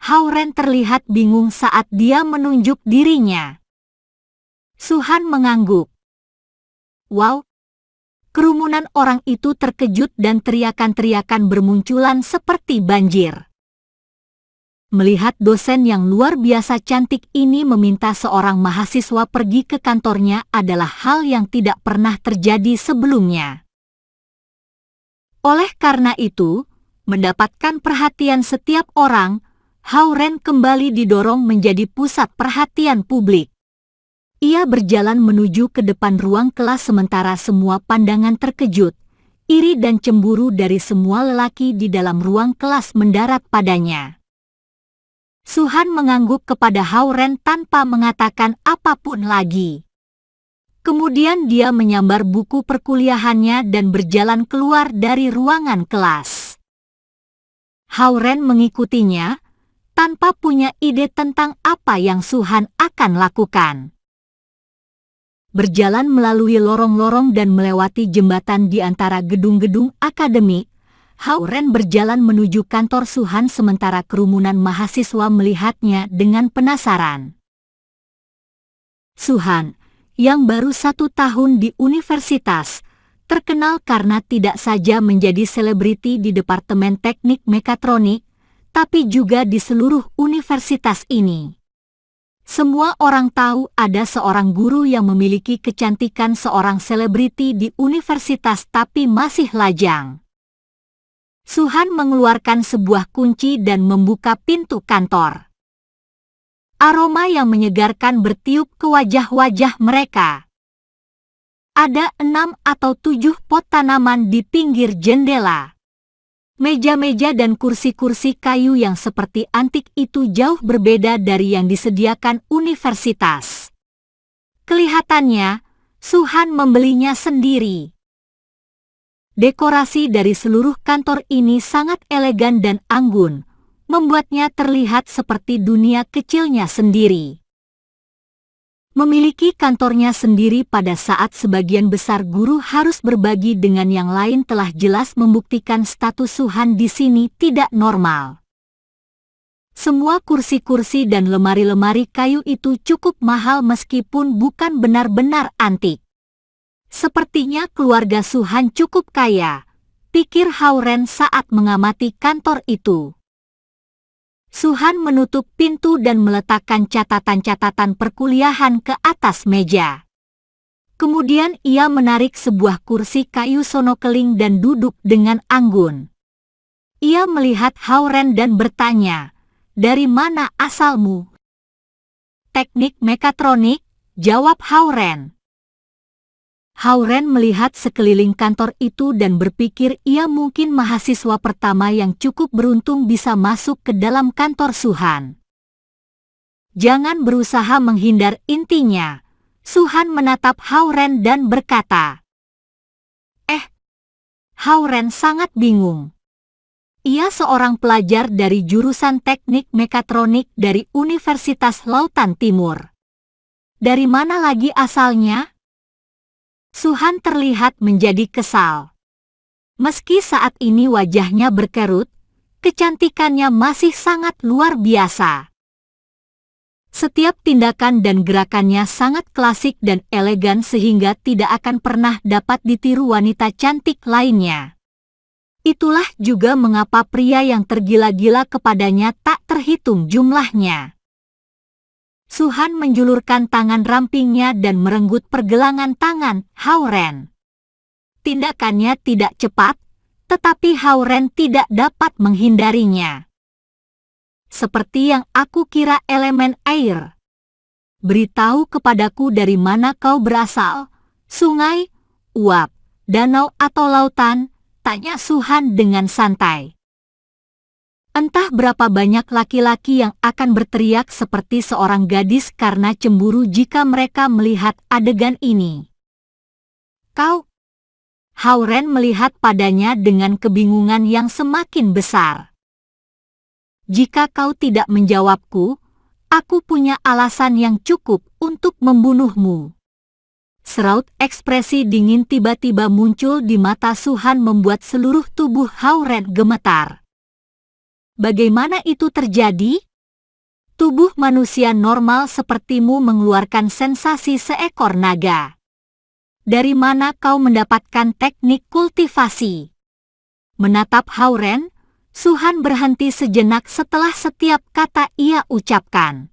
Hao-Ren terlihat bingung saat dia menunjuk dirinya. Su-Han mengangguk. Wow! Kerumunan orang itu terkejut dan teriakan-teriakan bermunculan seperti banjir. Melihat dosen yang luar biasa cantik ini meminta seorang mahasiswa pergi ke kantornya adalah hal yang tidak pernah terjadi sebelumnya. Oleh karena itu, mendapatkan perhatian setiap orang, Hao-Ren kembali didorong menjadi pusat perhatian publik. Ia berjalan menuju ke depan ruang kelas sementara semua pandangan terkejut, iri dan cemburu dari semua lelaki di dalam ruang kelas mendarat padanya. Su-Han mengangguk kepada Hao-Ren tanpa mengatakan apapun lagi. Kemudian dia menyambar buku perkuliahannya dan berjalan keluar dari ruangan kelas. Hao-Ren mengikutinya, tanpa punya ide tentang apa yang Su-Han akan lakukan. Berjalan melalui lorong-lorong dan melewati jembatan di antara gedung-gedung akademik, Hao-Ren berjalan menuju kantor Su-Han sementara kerumunan mahasiswa melihatnya dengan penasaran. Su-Han, yang baru 1 tahun di universitas, terkenal karena tidak saja menjadi selebriti di Departemen Teknik Mekatronik, tapi juga di seluruh universitas ini. Semua orang tahu ada seorang guru yang memiliki kecantikan seorang selebriti di universitas tapi masih lajang. Su-Han mengeluarkan sebuah kunci dan membuka pintu kantor. Aroma yang menyegarkan bertiup ke wajah-wajah mereka. Ada 6 atau 7 pot tanaman di pinggir jendela. Meja-meja dan kursi-kursi kayu yang seperti antik itu jauh berbeda dari yang disediakan universitas. Kelihatannya, Su-Han membelinya sendiri. Dekorasi dari seluruh kantor ini sangat elegan dan anggun, membuatnya terlihat seperti dunia kecilnya sendiri. Memiliki kantornya sendiri pada saat sebagian besar guru harus berbagi dengan yang lain telah jelas membuktikan status Su-Han di sini tidak normal. Semua kursi-kursi dan lemari-lemari kayu itu cukup mahal meskipun bukan benar-benar antik. Sepertinya keluarga Su-Han cukup kaya, pikir Hao-Ren saat mengamati kantor itu. Su-Han menutup pintu dan meletakkan catatan-catatan perkuliahan ke atas meja. Kemudian ia menarik sebuah kursi kayu sonokeling dan duduk dengan anggun. Ia melihat Hao-Ren dan bertanya, "Dari mana asalmu?" "Teknik mekatronik," jawab Hao-Ren. Hao-Ren melihat sekeliling kantor itu dan berpikir ia mungkin mahasiswa pertama yang cukup beruntung bisa masuk ke dalam kantor Su-Han. Jangan berusaha menghindar intinya. Su-Han menatap Hao-Ren dan berkata. Hao-Ren sangat bingung. Ia seorang pelajar dari jurusan teknik mekatronik dari Universitas Lautan Timur. Dari mana lagi asalnya? Su-Han terlihat menjadi kesal. Meski saat ini wajahnya berkerut, kecantikannya masih sangat luar biasa. Setiap tindakan dan gerakannya sangat klasik dan elegan sehingga tidak akan pernah dapat ditiru wanita cantik lainnya. Itulah juga mengapa pria yang tergila-gila kepadanya tak terhitung jumlahnya. Su-Han menjulurkan tangan rampingnya dan merenggut pergelangan tangan Hao-Ren. Tindakannya tidak cepat, tetapi Hao-Ren tidak dapat menghindarinya. "Seperti yang aku kira elemen air. Beritahu kepadaku dari mana kau berasal, sungai, uap, danau atau lautan?" tanya Su-Han dengan santai. Entah berapa banyak laki-laki yang akan berteriak seperti seorang gadis karena cemburu jika mereka melihat adegan ini. "Kau?" Hao-Ren melihat padanya dengan kebingungan yang semakin besar. "Jika kau tidak menjawabku, aku punya alasan yang cukup untuk membunuhmu." Seraut ekspresi dingin tiba-tiba muncul di mata Su-Han membuat seluruh tubuh Hao-Ren gemetar. "Bagaimana itu terjadi?" Tubuh manusia normal sepertimu mengeluarkan sensasi seekor naga. Dari mana kau mendapatkan teknik kultivasi? Menatap Hauren, Suhan berhenti sejenak setelah setiap kata ia ucapkan.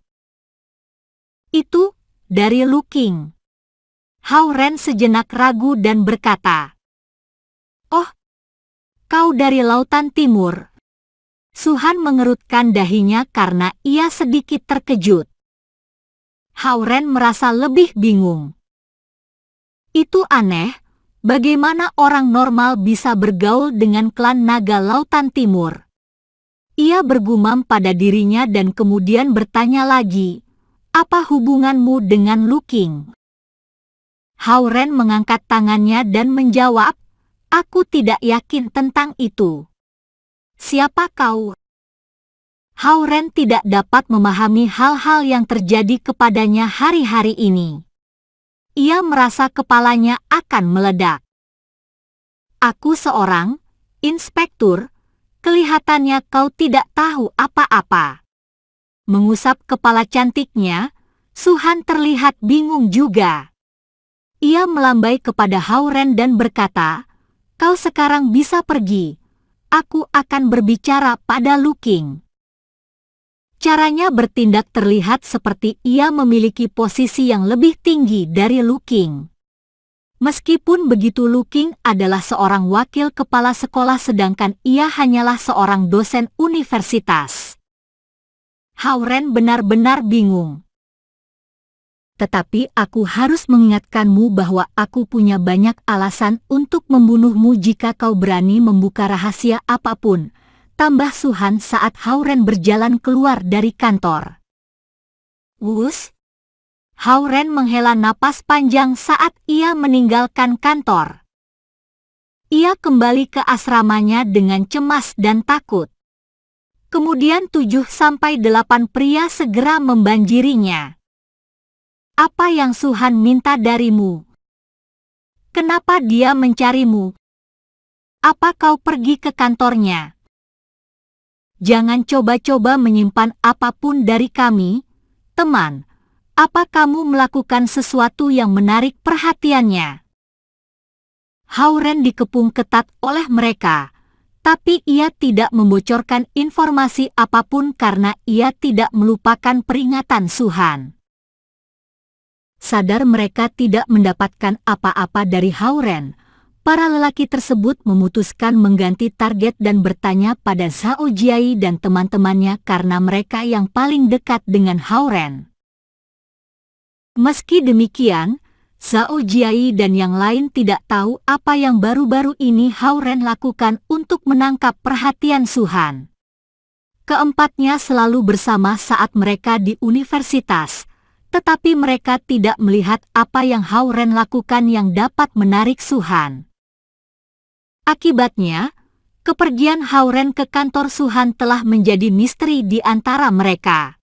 Itu dari Lu King. Hauren sejenak ragu dan berkata, "Oh, kau dari Lautan Timur." Suhan mengerutkan dahinya karena ia sedikit terkejut. Hauren merasa lebih bingung. Itu aneh, bagaimana orang normal bisa bergaul dengan klan naga Lautan Timur? Ia bergumam pada dirinya dan kemudian bertanya lagi, "Apa hubunganmu dengan Lu King?" Hauren mengangkat tangannya dan menjawab, "Aku tidak yakin tentang itu." "Siapa kau?" Hauren tidak dapat memahami hal-hal yang terjadi kepadanya hari-hari ini. Ia merasa kepalanya akan meledak. "Aku seorang inspektur, kelihatannya kau tidak tahu apa-apa." Mengusap kepala cantiknya, Suhan terlihat bingung juga. Ia melambai kepada Hauren dan berkata, "Kau sekarang bisa pergi. Aku akan berbicara pada Lu King." Caranya bertindak terlihat seperti ia memiliki posisi yang lebih tinggi dari Lu King. Meskipun begitu, Lu King adalah seorang wakil kepala sekolah sedangkan ia hanyalah seorang dosen universitas. Hauren benar-benar bingung. "Tetapi aku harus mengingatkanmu bahwa aku punya banyak alasan untuk membunuhmu jika kau berani membuka rahasia apapun," tambah Suhan saat Hauren berjalan keluar dari kantor. "Wus!" Hauren menghela napas panjang saat ia meninggalkan kantor. Ia kembali ke asramanya dengan cemas dan takut. Kemudian 7-8 pria segera membanjirinya. "Apa yang Suhan minta darimu? Kenapa dia mencarimu? Apa kau pergi ke kantornya? Jangan coba-coba menyimpan apapun dari kami, teman. Apa kamu melakukan sesuatu yang menarik perhatiannya?" Hauren dikepung ketat oleh mereka, tapi ia tidak membocorkan informasi apapun karena ia tidak melupakan peringatan Suhan. Sadar mereka tidak mendapatkan apa-apa dari Hauren, para lelaki tersebut memutuskan mengganti target dan bertanya pada Zhao Jiai dan teman-temannya karena mereka yang paling dekat dengan Hauren. Meski demikian, Zhao Jiai dan yang lain tidak tahu apa yang baru-baru ini Hauren lakukan untuk menangkap perhatian Suhan. Keempatnya selalu bersama saat mereka di universitas, tetapi mereka tidak melihat apa yang Hauren lakukan yang dapat menarik Suhan. Akibatnya, kepergian Hauren ke kantor Suhan telah menjadi misteri di antara mereka.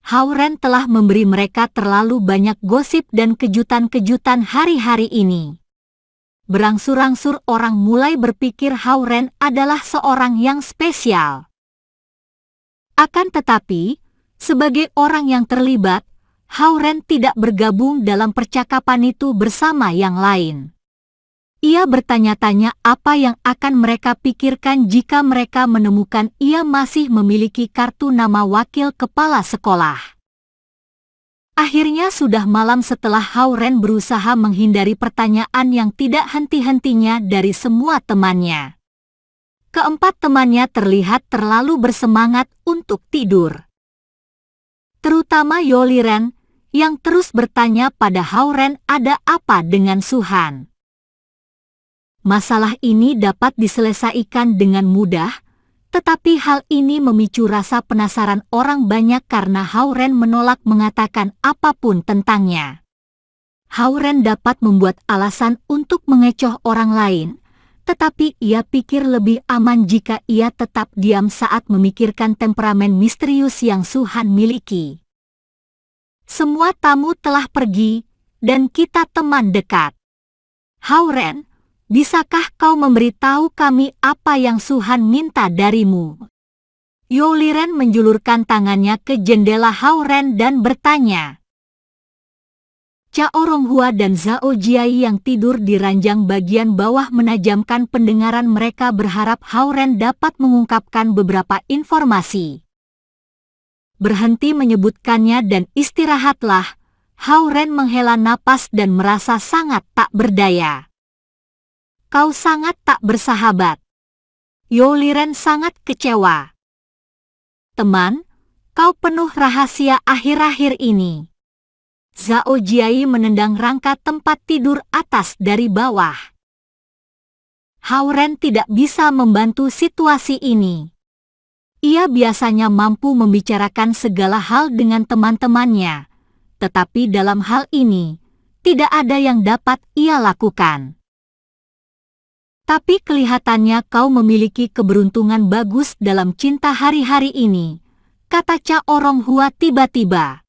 Hauren telah memberi mereka terlalu banyak gosip dan kejutan-kejutan hari-hari ini. Berangsur-angsur orang mulai berpikir Hauren adalah seorang yang spesial. Akan tetapi, sebagai orang yang terlibat, Hauren tidak bergabung dalam percakapan itu bersama yang lain. Ia bertanya-tanya apa yang akan mereka pikirkan jika mereka menemukan ia masih memiliki kartu nama wakil kepala sekolah. Akhirnya sudah malam setelah Hauren berusaha menghindari pertanyaan yang tidak henti-hentinya dari semua temannya. Keempat temannya terlihat terlalu bersemangat untuk tidur. Terutama Yoliren, yang terus bertanya pada Hauren ada apa dengan Suhan. Masalah ini dapat diselesaikan dengan mudah, tetapi hal ini memicu rasa penasaran orang banyak karena Hauren menolak mengatakan apapun tentangnya. Hauren dapat membuat alasan untuk mengecoh orang lain, tetapi ia pikir lebih aman jika ia tetap diam saat memikirkan temperamen misterius yang Suhan miliki. Semua tamu telah pergi, dan kita teman dekat. Hauren, bisakah kau memberitahu kami apa yang Suhan minta darimu? Zhao Liren menjulurkan tangannya ke jendela Hao Ren dan bertanya. Cha Oronghua dan Zhao Jiai yang tidur di ranjang bagian bawah menajamkan pendengaran mereka berharap Hao Ren dapat mengungkapkan beberapa informasi. Berhenti menyebutkannya dan istirahatlah. Hao Ren menghela napas dan merasa sangat tak berdaya. Kau sangat tak bersahabat. Zhao Liren sangat kecewa. Teman, kau penuh rahasia akhir-akhir ini. Zhao Jiai menendang rangka tempat tidur atas dari bawah. Hao Ren tidak bisa membantu situasi ini. Ia biasanya mampu membicarakan segala hal dengan teman-temannya, tetapi dalam hal ini, tidak ada yang dapat ia lakukan. Tapi kelihatannya kau memiliki keberuntungan bagus dalam cinta hari-hari ini, kata Cha Oronghua tiba-tiba.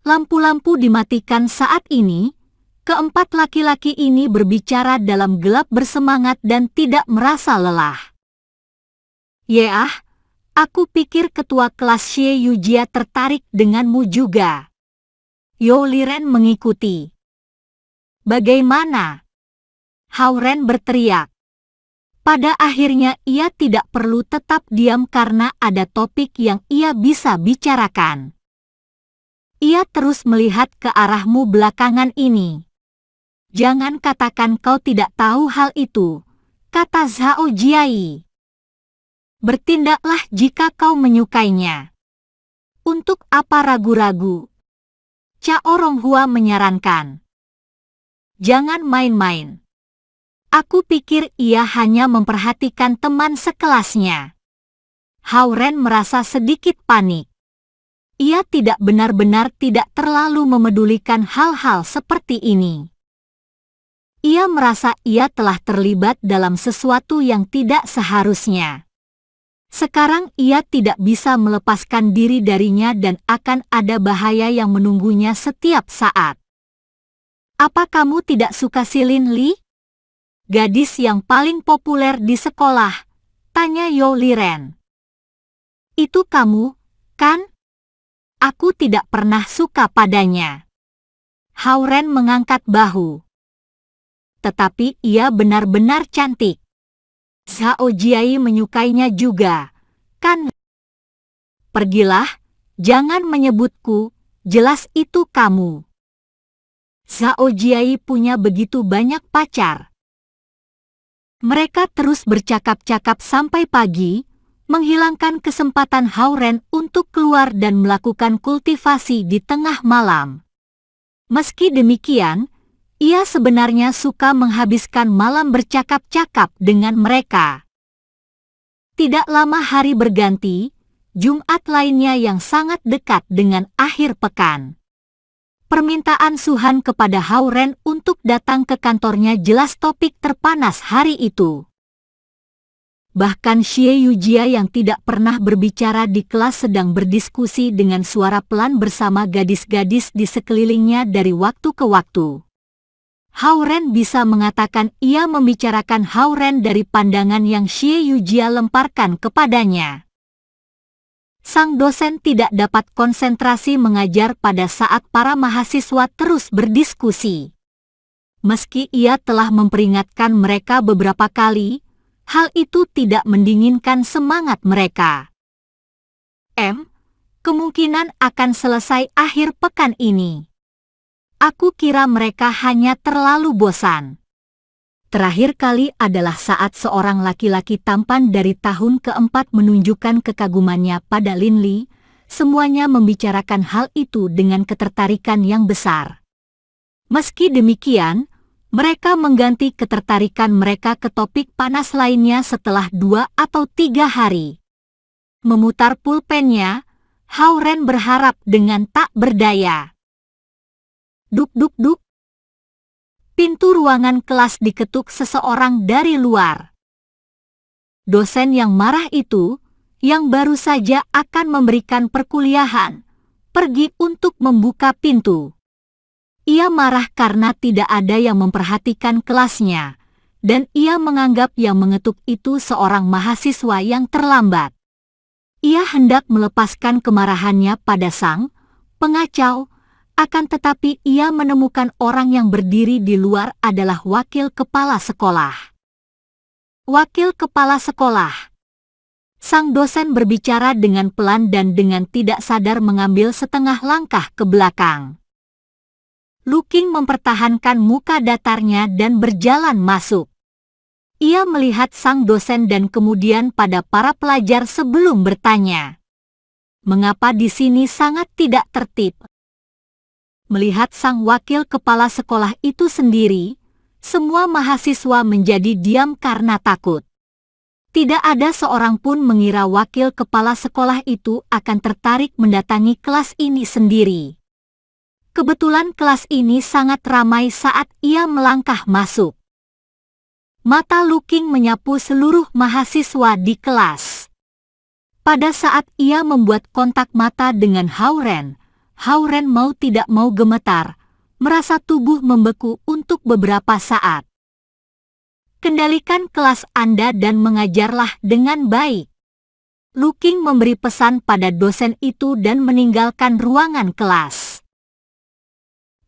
Lampu-lampu dimatikan saat ini, keempat laki-laki ini berbicara dalam gelap bersemangat dan tidak merasa lelah. Yeah, aku pikir ketua kelas Xie Yujia tertarik denganmu juga. Zhao Liren mengikuti. Bagaimana? Hao Ren berteriak. Pada akhirnya ia tidak perlu tetap diam karena ada topik yang ia bisa bicarakan. Ia terus melihat ke arahmu belakangan ini. Jangan katakan kau tidak tahu hal itu, kata Zhao Jiai. Bertindaklah jika kau menyukainya. Untuk apa ragu-ragu? Cha Oronghua menyarankan. Jangan main-main. Aku pikir ia hanya memperhatikan teman sekelasnya. Hao Ren merasa sedikit panik. Ia tidak benar-benar tidak terlalu memedulikan hal-hal seperti ini. Ia merasa ia telah terlibat dalam sesuatu yang tidak seharusnya. Sekarang ia tidak bisa melepaskan diri darinya dan akan ada bahaya yang menunggunya setiap saat. Apa kamu tidak suka si Lin Li? Gadis yang paling populer di sekolah, tanya Zhao Liren. Itu kamu, kan? Aku tidak pernah suka padanya. Hao Ren mengangkat bahu. Tetapi ia benar-benar cantik. Zhao Jiai menyukainya juga, kan? Pergilah, jangan menyebutku, jelas itu kamu. Zhao Jiai punya begitu banyak pacar. Mereka terus bercakap-cakap sampai pagi, menghilangkan kesempatan Hao Ren untuk keluar dan melakukan kultivasi di tengah malam. Meski demikian, ia sebenarnya suka menghabiskan malam bercakap-cakap dengan mereka. Tidak lama hari berganti, Jumat lainnya yang sangat dekat dengan akhir pekan. Permintaan Suhan kepada Hao Ren untuk datang ke kantornya jelas topik terpanas hari itu. Bahkan Xie Yujia yang tidak pernah berbicara di kelas sedang berdiskusi dengan suara pelan bersama gadis-gadis di sekelilingnya dari waktu ke waktu. Hao Ren bisa mengatakan ia membicarakan Hao Ren dari pandangan yang Xie Yujia lemparkan kepadanya. Sang dosen tidak dapat konsentrasi mengajar pada saat para mahasiswa terus berdiskusi. Meski ia telah memperingatkan mereka beberapa kali, hal itu tidak mendinginkan semangat mereka. Kemungkinan akan selesai akhir pekan ini. Aku kira mereka hanya terlalu bosan. Terakhir kali adalah saat seorang laki-laki tampan dari tahun keempat menunjukkan kekagumannya pada Lin Li. Semuanya membicarakan hal itu dengan ketertarikan yang besar. Meski demikian, mereka mengganti ketertarikan mereka ke topik panas lainnya setelah 2 atau 3 hari. Memutar pulpennya, Hao Ren berharap dengan tak berdaya. Duk-duk-duk. Pintu ruangan kelas diketuk seseorang dari luar. Dosen yang marah itu, yang baru saja akan memberikan perkuliahan, pergi untuk membuka pintu. Ia marah karena tidak ada yang memperhatikan kelasnya, dan ia menganggap yang mengetuk itu seorang mahasiswa yang terlambat. Ia hendak melepaskan kemarahannya pada sang pengacau, akan tetapi ia menemukan orang yang berdiri di luar adalah wakil kepala sekolah. Wakil kepala sekolah. Sang dosen berbicara dengan pelan dan dengan tidak sadar mengambil setengah langkah ke belakang. Luking mempertahankan muka datarnya dan berjalan masuk. Ia melihat sang dosen dan kemudian pada para pelajar sebelum bertanya, "Mengapa di sini sangat tidak tertib?" Melihat sang wakil kepala sekolah itu sendiri, semua mahasiswa menjadi diam karena takut. Tidak ada seorang pun mengira wakil kepala sekolah itu akan tertarik mendatangi kelas ini sendiri. Kebetulan kelas ini sangat ramai saat ia melangkah masuk. Mata Luking menyapu seluruh mahasiswa di kelas. Pada saat ia membuat kontak mata dengan Hauren, Hauren mau tidak mau gemetar, merasa tubuh membeku untuk beberapa saat. "Kendalikan kelas Anda dan mengajarlah dengan baik." Luking memberi pesan pada dosen itu dan meninggalkan ruangan kelas.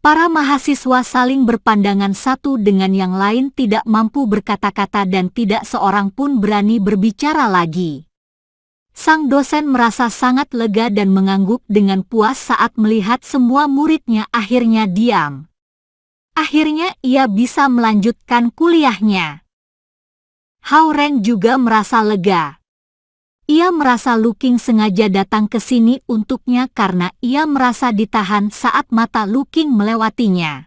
Para mahasiswa saling berpandangan satu dengan yang lain, tidak mampu berkata-kata dan tidak seorang pun berani berbicara lagi. Sang dosen merasa sangat lega dan mengangguk dengan puas saat melihat semua muridnya akhirnya diam. Akhirnya ia bisa melanjutkan kuliahnya. Hauren juga merasa lega. Ia merasa Luking sengaja datang ke sini untuknya karena ia merasa ditahan saat mata Luking melewatinya.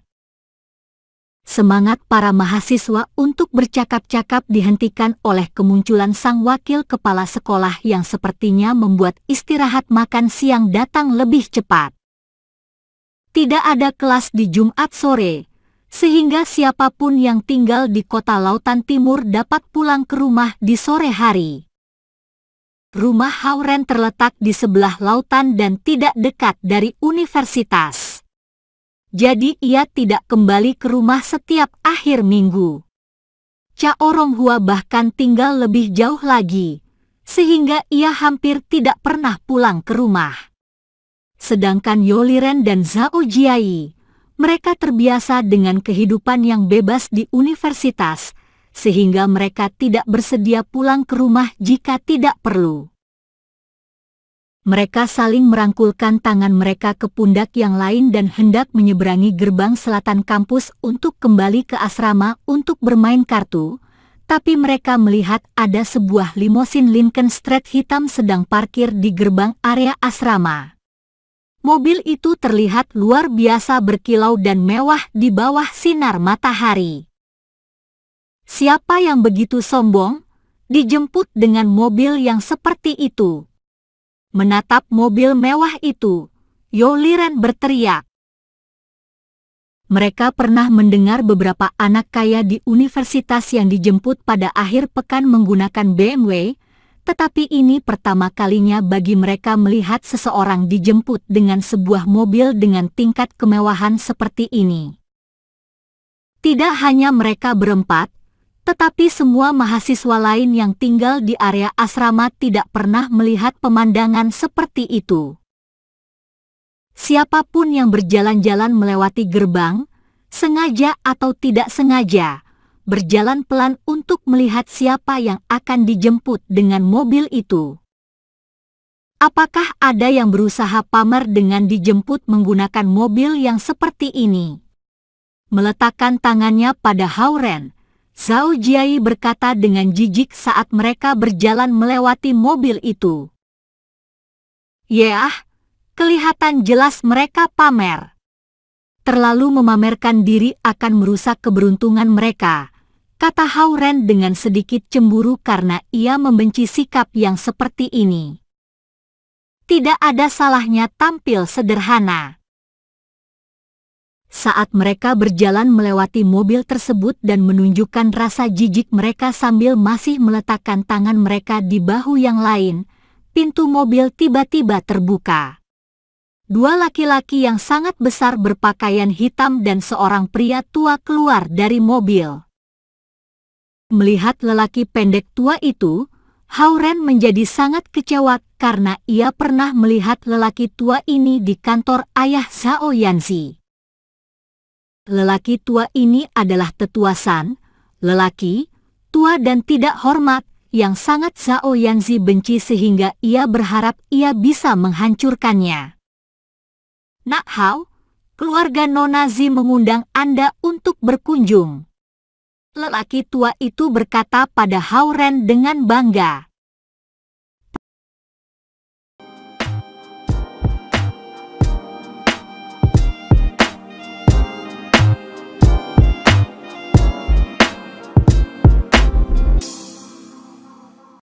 Semangat para mahasiswa untuk bercakap-cakap dihentikan oleh kemunculan sang wakil kepala sekolah yang sepertinya membuat istirahat makan siang datang lebih cepat. Tidak ada kelas di Jumat sore, sehingga siapapun yang tinggal di kota Lautan Timur dapat pulang ke rumah di sore hari. Rumah Hauren terletak di sebelah lautan dan tidak dekat dari universitas. Jadi ia tidak kembali ke rumah setiap akhir minggu. Cha Oronghua bahkan tinggal lebih jauh lagi, sehingga ia hampir tidak pernah pulang ke rumah. Sedangkan Yoliren dan Zhao Jiai, mereka terbiasa dengan kehidupan yang bebas di universitas, sehingga mereka tidak bersedia pulang ke rumah jika tidak perlu. Mereka saling merangkulkan tangan mereka ke pundak yang lain dan hendak menyeberangi gerbang selatan kampus untuk kembali ke asrama untuk bermain kartu, tapi mereka melihat ada sebuah limosin Lincoln Street hitam sedang parkir di gerbang area asrama. Mobil itu terlihat luar biasa berkilau dan mewah di bawah sinar matahari. Siapa yang begitu sombong, dijemput dengan mobil yang seperti itu? Menatap mobil mewah itu, Yoliren berteriak. Mereka pernah mendengar beberapa anak kaya di universitas yang dijemput pada akhir pekan menggunakan BMW, tetapi ini pertama kalinya bagi mereka melihat seseorang dijemput dengan sebuah mobil dengan tingkat kemewahan seperti ini. Tidak hanya mereka berempat, tetapi semua mahasiswa lain yang tinggal di area asrama tidak pernah melihat pemandangan seperti itu. Siapapun yang berjalan-jalan melewati gerbang, sengaja atau tidak sengaja, berjalan pelan untuk melihat siapa yang akan dijemput dengan mobil itu. Apakah ada yang berusaha pamer dengan dijemput menggunakan mobil yang seperti ini? Meletakkan tangannya pada Hauren, Zhao Jiai berkata dengan jijik saat mereka berjalan melewati mobil itu. "Yah, kelihatan jelas mereka pamer. Terlalu memamerkan diri akan merusak keberuntungan mereka," kata Hauren dengan sedikit cemburu karena ia membenci sikap yang seperti ini. Tidak ada salahnya tampil sederhana. Saat mereka berjalan melewati mobil tersebut dan menunjukkan rasa jijik mereka sambil masih meletakkan tangan mereka di bahu yang lain, pintu mobil tiba-tiba terbuka. Dua laki-laki yang sangat besar berpakaian hitam dan seorang pria tua keluar dari mobil. Melihat lelaki pendek tua itu, Hao-Ren menjadi sangat kecewa karena ia pernah melihat lelaki tua ini di kantor ayah Zhao Yanzi. Lelaki tua ini adalah tetua San, lelaki tua dan tidak hormat yang sangat Zhao Yanzi benci sehingga ia berharap ia bisa menghancurkannya. Nak Hao, keluarga Nona Zi mengundang Anda untuk berkunjung. Lelaki tua itu berkata pada Hao-Ren dengan bangga.